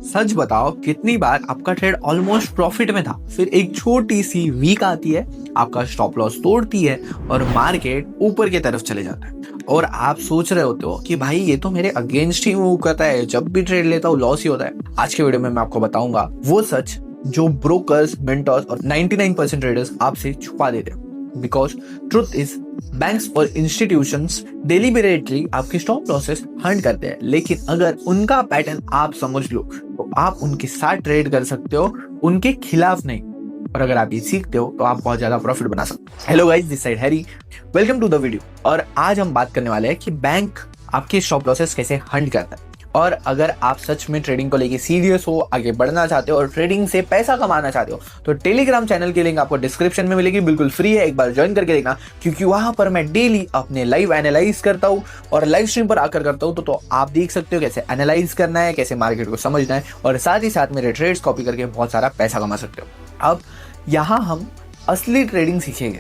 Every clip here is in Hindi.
सच बताओ कितनी बार आपका ट्रेड ऑलमोस्ट प्रॉफिट में था, फिर एक छोटी सी वीक आती है, आपका स्टॉप लॉस तोड़ती है और मार्केट ऊपर की तरफ चले जाता है और आप सोच रहे होते हो कि भाई ये तो मेरे अगेंस्ट ही मूव करता है, जब भी ट्रेड लेता हूँ लॉस ही होता है। आज के वीडियो में मैं आपको बताऊंगा वो सच जो ब्रोकर्स, मेंटर्स और 99% ट्रेडर्स आपसे छुपा देते हैं। बिकॉज ट्रुथ इज बैंक्स और इंस्टीट्यूशंस डेलिबरेटली आपके स्टॉप लॉसेस हंट करते हैं, लेकिन अगर उनका पैटर्न आप समझ लो तो आप उनके साथ ट्रेड कर सकते हो, उनके खिलाफ नहीं। और अगर आप ये सीखते हो तो आप बहुत ज्यादा प्रॉफिट बना सकते हो। Hello guys, this side Harry, welcome to the video. और आज हम बात करने वाले हैं कि बैंक आपके स्टॉप लॉसेस कैसे हंट करता है। और अगर आप सच में ट्रेडिंग को लेके सीरियस हो, आगे बढ़ना चाहते हो और ट्रेडिंग से पैसा कमाना चाहते हो तो टेलीग्राम चैनल की लिंक आपको डिस्क्रिप्शन में मिलेगी, बिल्कुल फ्री है, एक बार ज्वाइन करके देखना। क्योंकि वहां पर मैं डेली अपने लाइव एनालाइज करता हूँ और लाइव स्ट्रीम पर आकर करता हूँ, तो आप देख सकते हो कैसे एनालाइज करना है, कैसे मार्केट को समझना है और साथ ही साथ मेरे ट्रेड्स कॉपी करके बहुत सारा पैसा कमा सकते हो। अब यहाँ हम असली ट्रेडिंग सीखेंगे,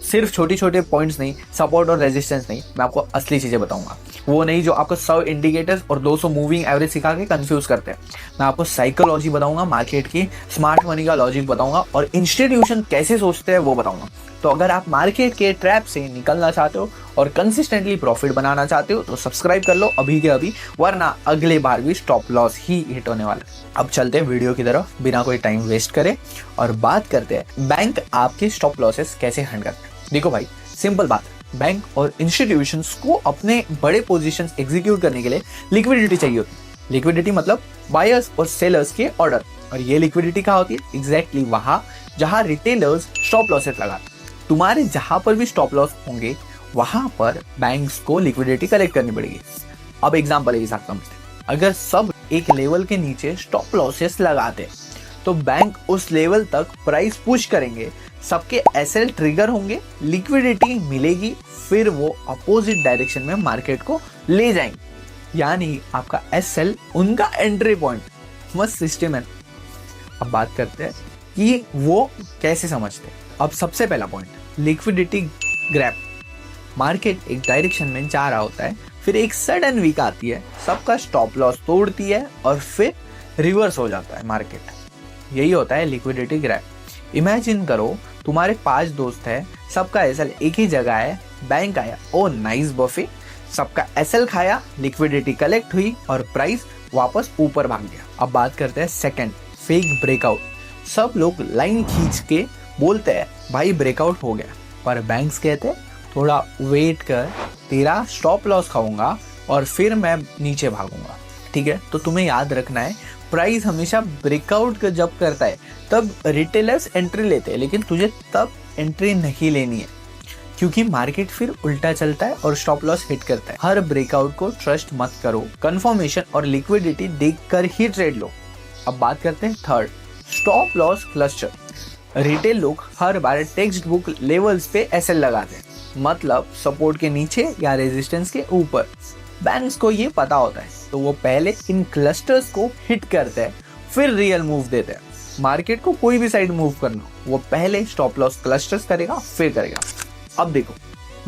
सिर्फ छोटे छोटे पॉइंट्स नहीं, सपोर्ट और रेजिस्टेंस नहीं, मैं आपको असली चीजें बताऊंगा। वो नहीं जो आपको 100 इंडिकेटर्स और 200 मूविंग एवरेज सिखा के कंफ्यूज करते हैं। मैं आपको साइकोलॉजी बताऊंगा, मार्केट की स्मार्ट मनी का लॉजिक बताऊंगा और इंस्टीट्यूशन कैसे सोचते हैं वो बताऊंगा। तो अगर आप मार्केट के ट्रैप से निकलना चाहते हो और कंसिस्टेंटली प्रॉफिट बनाना चाहते हो तो सब्सक्राइब कर लो अभी के अभी, वरना अगले बार भी स्टॉप लॉस ही हिट होने वाला है। अब चलते हैं वीडियो की तरफ बिना कोई टाइम वेस्ट करे और बात करते हैं बैंक आपके स्टॉप लॉसेस कैसे हैंड करते हैं। देखो भाई, सिंपल बात, बैंक और इंस्टीट्यूशंस को अपने बड़े पोजीशंस एग्जीक्यूट करने के लिए लिक्विडिटी चाहिए होती है। लिक्विडिटी मतलब बायर्स और सेलर्स के ऑर्डर, और ये लिक्विडिटी कहाँ होती है? एग्जैक्टली वहां जहां रिटेलर्स स्टॉप लॉसेस लगाते। तुम्हारे जहां पर भी स्टॉप लॉस होंगे वहां पर बैंक्स को लिक्विडिटी कलेक्ट करनी पड़ेगी। अब एग्जांपल के साथ समझते हैं, अगर सब एक लेवल के नीचे स्टॉप लॉसेस लगाते तो बैंक उस लेवल तक प्राइस पुश करेंगे, सबके एसएल ट्रिगर होंगे, लिक्विडिटी मिलेगी, फिर वो अपोजिट डायरेक्शन में मार्केट को ले जाएंगे। यानी आपका एसएल उनका एंट्री पॉइंट। मस्त सिस्टम है। अब बात करते हैं कि वो कैसे समझते हैं। अब सबसे पहला पॉइंट, लिक्विडिटी ग्रैब। मार्केट एक डायरेक्शन में जा रहा होता है, फिर एक सडन वीक आती है, सबका स्टॉप लॉस तोड़ती है और फिर रिवर्स हो जाता है मार्केट। यही होता है लिक्विडिटी ग्रैब। इमेजिन करो तुम्हारे 5 दोस्त हैं, सबका एसएल एक ही जगह है, बैंक आया, ओ नाइस बफे, सबका एसएल खाया, लिक्विडिटी कलेक्ट हुई और प्राइस वापस ऊपर भाग गया। अब बात करते हैं सेकंड, फेक ब्रेकआउट। सब लोग लाइन खींच के बोलते हैं भाई ब्रेकआउट हो गया, पर बैंक्स कहते हैं थोड़ा वेट कर, तेरा स्टॉप लॉस खाऊंगा और फिर मैं नीचे भागूंगा। ठीक है, तो तुम्हें याद रखना है, प्राइस हमेशा ब्रेकआउट जब करता है तब रिटेलर्स एंट्री लेते हैं, लेकिन तुझे तब एंट्री नहीं लेनी है, क्योंकि मार्केट फिर उल्टा चलता है और स्टॉप लॉस हिट करता है। हर ब्रेकआउट को ट्रस्ट मत करो, कंफर्मेशन और लिक्विडिटी देखकर ही ट्रेड लो। अब बात करते हैं third, stop loss cluster. Retail लोग हर बार टेक्स्ट बुक लेवल्स पे एसएल लगाते हैं, मतलब सपोर्ट के नीचे या रेजिस्टेंस के ऊपर। बैंक्स को ये पता होता है, तो वो पहले इन क्लस्टर्स को हिट करते हैं, फिर रियल मूव देते हैं। मार्केट को कोई भी साइड मूव करना, वो पहले स्टॉप लॉस क्लस्टर्स करेगा, फिर करेगा। अब देखो,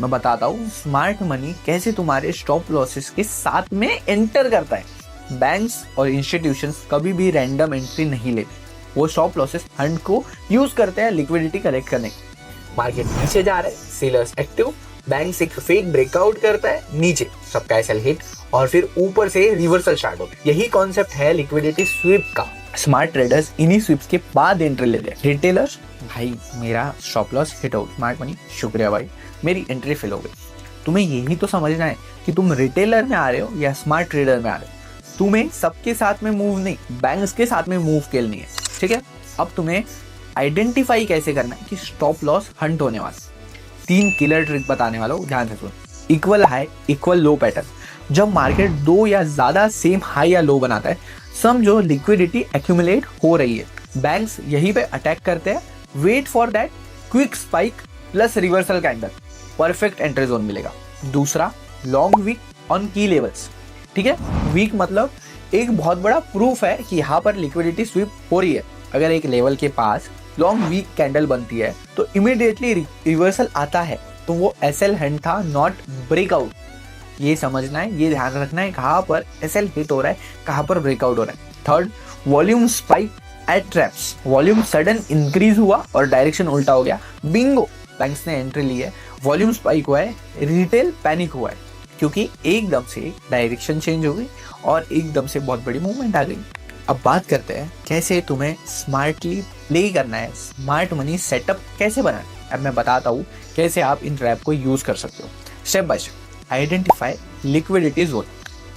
मैं बताता हूँ स्मार्ट मनी कैसे तुम्हारे स्टॉप लॉसेस के साथ में एंटर करता है। बैंक्स और इंस्टीट्यूशंस कभी भी रैंडम एंट्री नहीं लेते, वो स्टॉप लॉसेस हंट को यूज करते हैं लिक्विडिटी कलेक्ट करने। मार्केट नीचे जा रहा है, सेलर्स एक्टिव, बैंक एक फेक ब्रेकआउट करता है, नीचे सबका एसएल हिट और फिर ऊपर से रिवर्सल स्टार्ट होता है। यही कॉन्सेप्ट है लिक्विडिटी स्वीप का। स्मार्ट ट्रेडर्स इन्हीं स्वीप्स के बाद एंट्री लेते हैं। रिटेलर्स, भाई मेरा स्टॉप लॉस हिट हो, स्मार्ट मनी शुक्रिया भाई, मेरी एंट्री फिल हो गई। तुम्हें यही तो समझना है कि तुम रिटेलर में आ रहे हो या स्मार्ट ट्रेडर में आ रहे हो। तुम्हें सबके साथ में मूव नहीं, बैंक्स के साथ में मूव खेलनी है। ठीक है, अब तुम्हें आइडेंटिफाई कैसे करना है कि स्टॉप लॉस हंट होने वाला। 3 किलर ट्रिक बताने वाला हूँ, ध्यान से सुन। Equal high equal low pattern. जब मार्केट 2 या ज्यादा सेम हाई या लो बनाता है, समझो लिक्विडिटी एक्यूमुलेट हो रही है। बैंक्स यहीं पे अटैक करते हैं, wait for that quick spike plus reversal candle, perfect entry zone मिलेगा। दूसरा, long wick on key levels. ठीक है, वीक मतलब एक बहुत बड़ा प्रूफ है कि यहाँ पर लिक्विडिटी स्वीप हो रही है। अगर एक लेवल के पास लॉन्ग वीक कैंडल बनती है तो इमीडिएटली रिवर्सल आता है, तो वो एसएल हैंड था, नॉट ब्रेकआउट। ये समझना है, ये ध्यान रखना है कहाँ पर एसएल हिट हो रहा है, कहाँ पर ब्रेकआउट हो रहा है। Third, volume spike at traps, volume sudden increase हुआ और डायरेक्शन उल्टा हो गया, बिंगो, बैंक्स ने एंट्री ली है, वॉल्यूम स्पाइक हुआ है, रिटेल पैनिक हुआ है, क्योंकि एकदम से डायरेक्शन चेंज हो गई और एकदम से बहुत बड़ी मूवमेंट आ गई। अब बात करते हैं कैसे तुम्हें स्मार्टली प्ले करना है, स्मार्ट मनी सेटअप कैसे बनाना है। अब मैं बताता हूँ कैसे आप इन ट्रैप को यूज कर सकते हो step by step. Identify liquidity zone.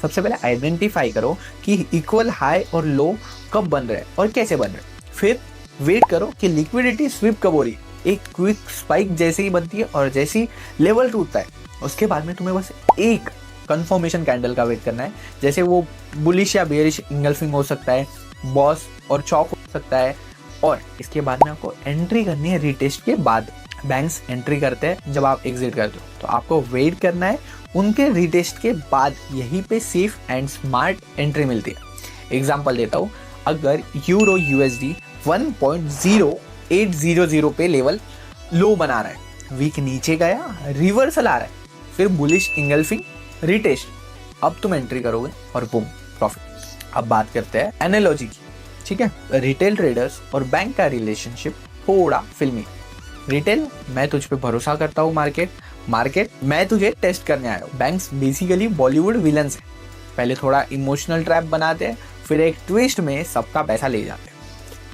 सबसे पहले आइडेंटिफाई करो कि इक्वल हाई और लो कब बन रहे हैं और कैसे बन रहे हैं। फिर वेट करो कि लिक्विडिटी स्विप कब हो रही है। एक क्विक स्पाइक जैसे ही बनती है और जैसे ही लेवल टूटता है उसके बाद में तुम्हें बस एक कंफर्मेशन कैंडल का वेट करना है, जैसे वो बुलिश या बेयरिश इंगल्फिंग हो सकता है, बॉस और चॉक हो सकता है। और इसके बाद में आपको एंट्री करनी है रीटेस्ट के बाद। बैंक्स एंट्री करते हैं जब आप एग्जिट करते हो, तो आपको वेट करना है उनके रीटेस्ट के बाद। यहीं पे सेफ एंड स्मार्ट एंट्री मिलती है। एग्जांपल देता हूँ, अगर यूरो यूएसडी 1.0800 पे लेवल लो बना रहा है, वीक नीचे गया, रिवर्सल आ रहा है, फिर बुलिश इंगल्फिंग रीटेस्ट, अब तुम एंट्री करोगे और बूम प्रॉफिट। अब बात करते हैं एनालॉजी की, ठीक है। रिटेल ट्रेडर्स और बैंक का रिलेशनशिप थोड़ा फिल्मी। रिटेल, मैं तुझ पे भरोसा करता हूँ, मार्केट मैं तुझे टेस्ट करने आया हूँ। बैंक्स बेसिकली बॉलीवुड विलन्स हैं, पहले थोड़ा इमोशनल ट्रैप बनाते हैं, फिर एक ट्विस्ट में सबका पैसा ले जाते हैं।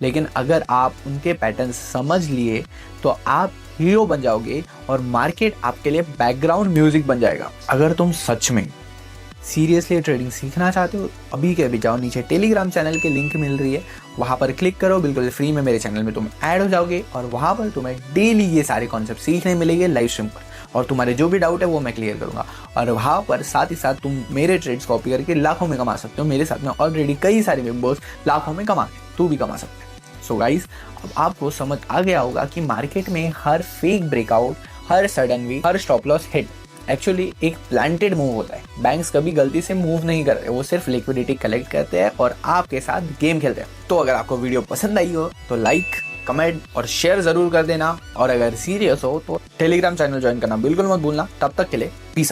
लेकिन अगर आप उनके पैटर्न समझ लिए तो आप हीरो बन जाओगे और मार्केट आपके लिए बैकग्राउंड म्यूजिक बन जाएगा। अगर तुम सच में सीरियसली ट्रेडिंग सीखना चाहते हो, अभी के अभी जाओ, नीचे टेलीग्राम चैनल की लिंक मिल रही है, वहाँ पर क्लिक करो, बिल्कुल फ्री में मेरे चैनल में तुम ऐड हो जाओगे और वहाँ पर तुम्हें डेली ये सारे कॉन्सेप्ट सीखने मिलेंगे लाइव स्ट्रीम पर। और तुम्हारे जो भी डाउट है वो मैं क्लियर करूँगा। और वहाँ पर साथ ही साथ तुम मेरे ट्रेड्स कॉपी करके लाखों में कमा सकते हो। मेरे साथ में ऑलरेडी कई सारे मेंबर्स लाखों में कमाते हैं, तू भी कमा सकते हैं। सो गाइस, अब आपको समझ आ गया होगा कि मार्केट में हर फेक ब्रेकआउट, हर सडन वीक, हर स्टॉप लॉस हिट एक्चुअली एक प्लांटेड मूव होता है। बैंक्स कभी गलती से मूव नहीं करते, वो सिर्फ लिक्विडिटी कलेक्ट करते हैं और आपके साथ गेम खेलते हैं। तो अगर आपको वीडियो पसंद आई हो तो लाइक, कमेंट और शेयर जरूर कर देना। और अगर सीरियस हो तो टेलीग्राम चैनल ज्वाइन करना बिल्कुल मत भूलना। तब तक के लिए पीस।